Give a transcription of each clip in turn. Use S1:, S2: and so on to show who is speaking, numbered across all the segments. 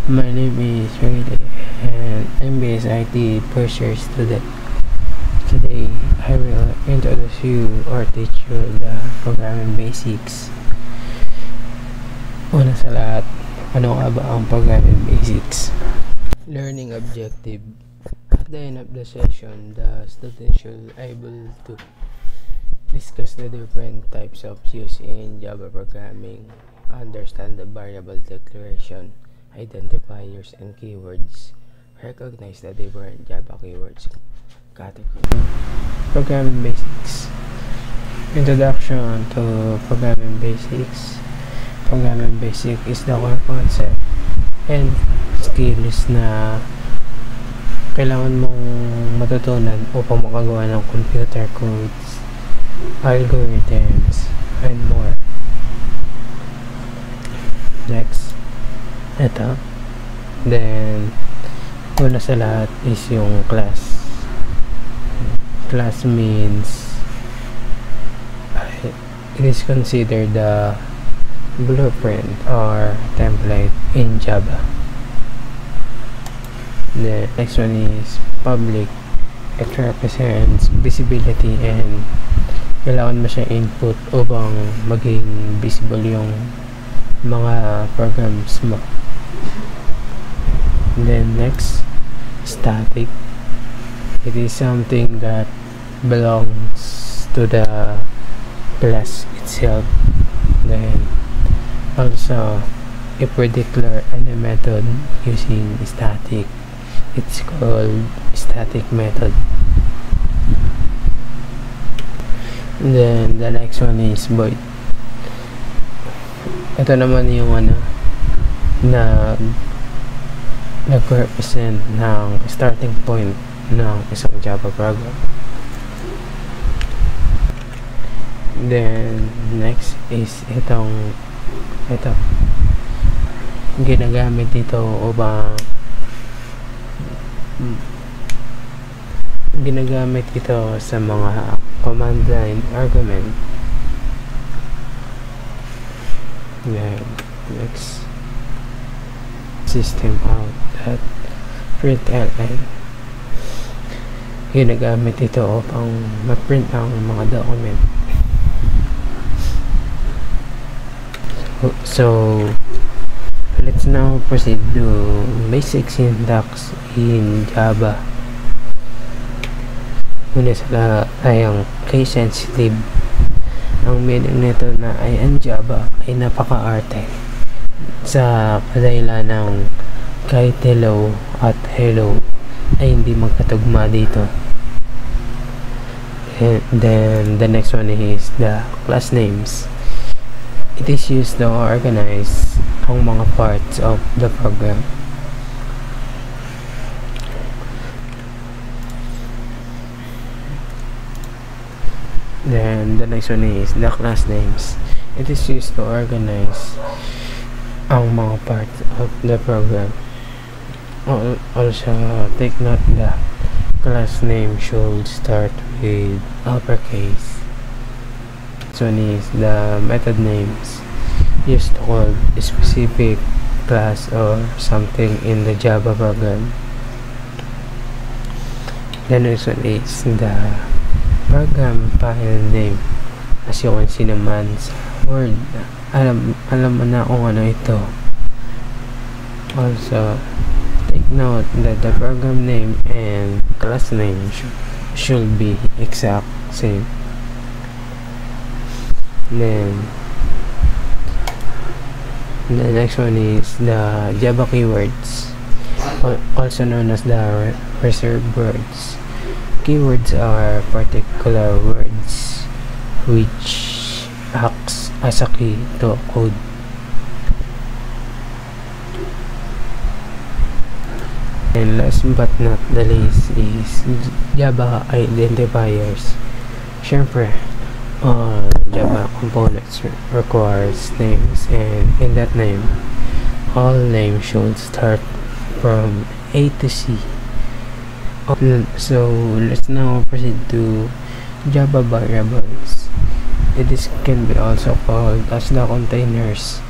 S1: My name is Riley and I'm BSIT first year student. Today, I will introduce you or teach you the programming basics. Una sa lahat, ano nga ba ang programming basics? Learning objective. At the end of the session, the student should able to discuss the different types of use in Java programming, understand the variable declaration, identifiers and keywords, recognize the different Java keywords category. Programming basics. Introduction to programming basics. Programming basic is the core concept and skills na kailangan mong matutunan upang makagawa ng computer codes, algorithms, and more. Next, ito. Then, una sa lahat is yung class. Class means it is considered the blueprint or template in Java. The next one is public. It represents visibility and kailangan mo siya input upang maging visible yung mga programs mo. Then next, static. It is something that belongs to the class itself. Then also, if we declare any method using static, it's called static method. And then the next one is void. Ito naman yung na nag-represent ng starting point ng isang Java program. Then next is ito ginagamit dito upang ginagamit ito sa mga command line argument. Then next, system out at println. Ginagamit ito upang ma-print ang mga document. So let's now proceed to basic syntax in Java. Una sa lahat ay ang case sensitive. Ang meaning nito na ay ang Java ay napaka-arte sa kadahilan ng kahit hello at hello ay hindi magkatugma dito. And then the next one is the class names. It is used to organize ang mga parts of the program. Then the next one is the class names. It is used to organize ang mga parts of the program. Also, take note that class name should start with uppercase. This one is the method names used to call a specific class or something in the Java program. The next one is the program file name. As you can see naman sa Word, alam mo na kung ano ito. Also, take note that the program name and class name should be exact same. Then the next one is the Java keywords, also known as the reserved words. Keywords are particular words which acts as a key to code. And last but not the least is Java identifiers. Siyempre, Java components requires names, and in that name, all names should start from A to C. So let's now proceed to Java variables. It can be also called as the containers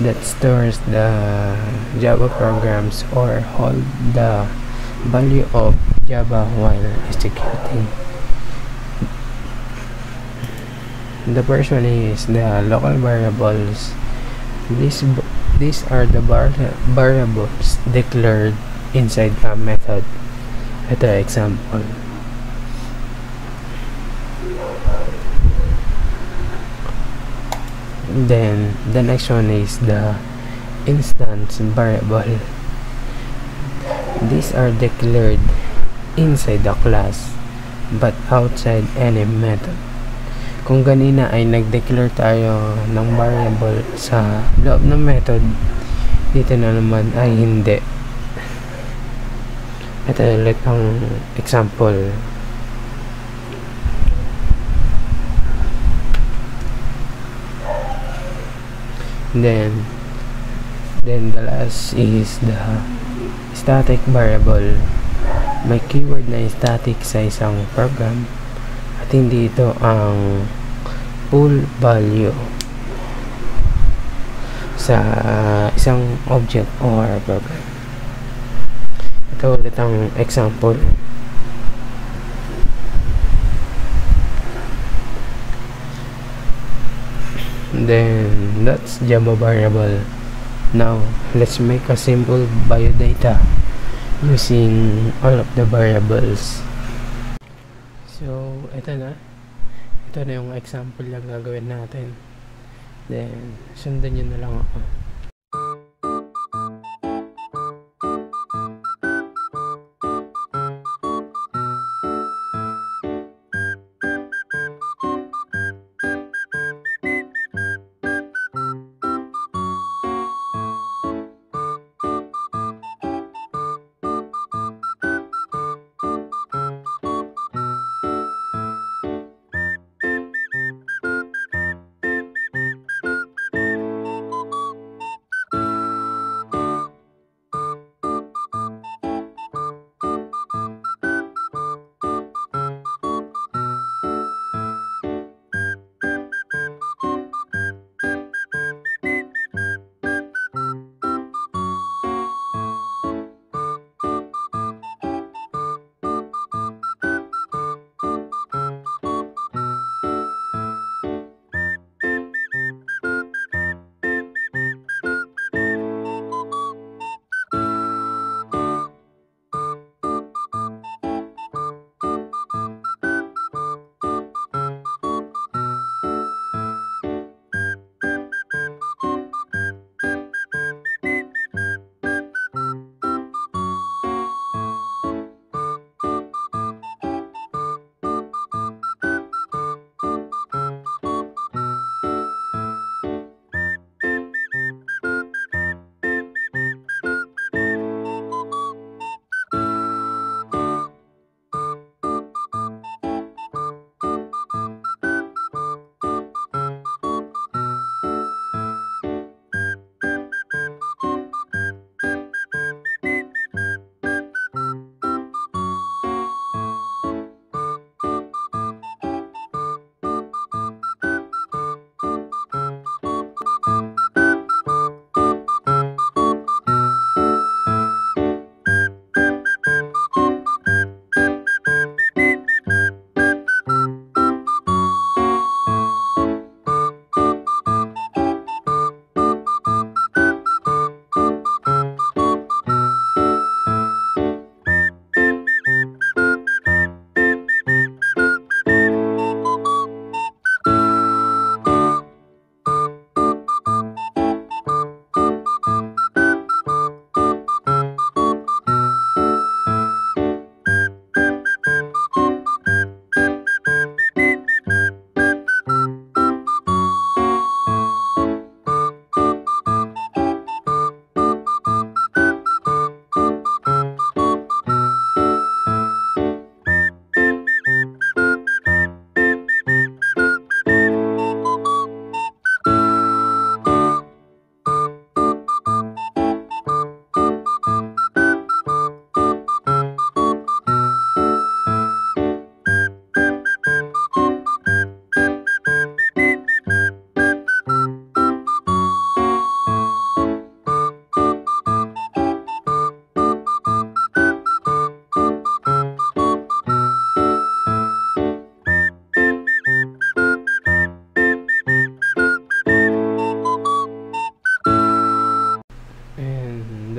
S1: that stores the Java programs or hold the value of Java while executing. The first one is the local variables. These are the variables declared inside a method. Ito example. Then the next one is the instance variable. These are declared inside the class but outside any method. Kung ganina ay nag-declare tayo ng variable sa loob ng method, dito na naman ay hindi. Ito ulit ang example. Then the last is the static variable. May keyword na static sa isang program at hindi ito ang full value sa isang object or program. Ito ulit ang example. Then that's Java variable. Now let's make a simple biodata using all of the variables. So ito na yung example lang gagawin natin. Then sundan nyo na lang ako.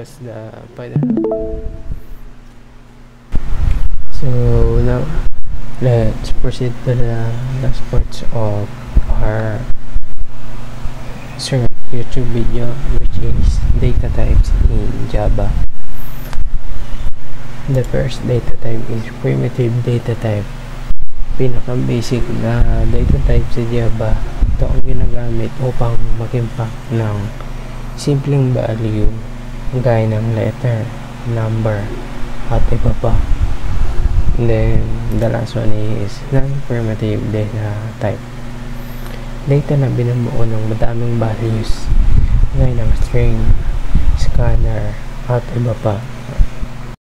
S1: discuss the Python. So now let's proceed to the last parts of our YouTube video, which is data types in Java. The first data type is primitive data type. Pinaka-basic na data type sa Java. Ito ang ginagamit upang mag-impact ng simpleng value gaya ng letter, number, at iba pa. And then the last one is non-primitive data type. Data na binubuo ng madaming values gaya ng string, scanner, at iba pa.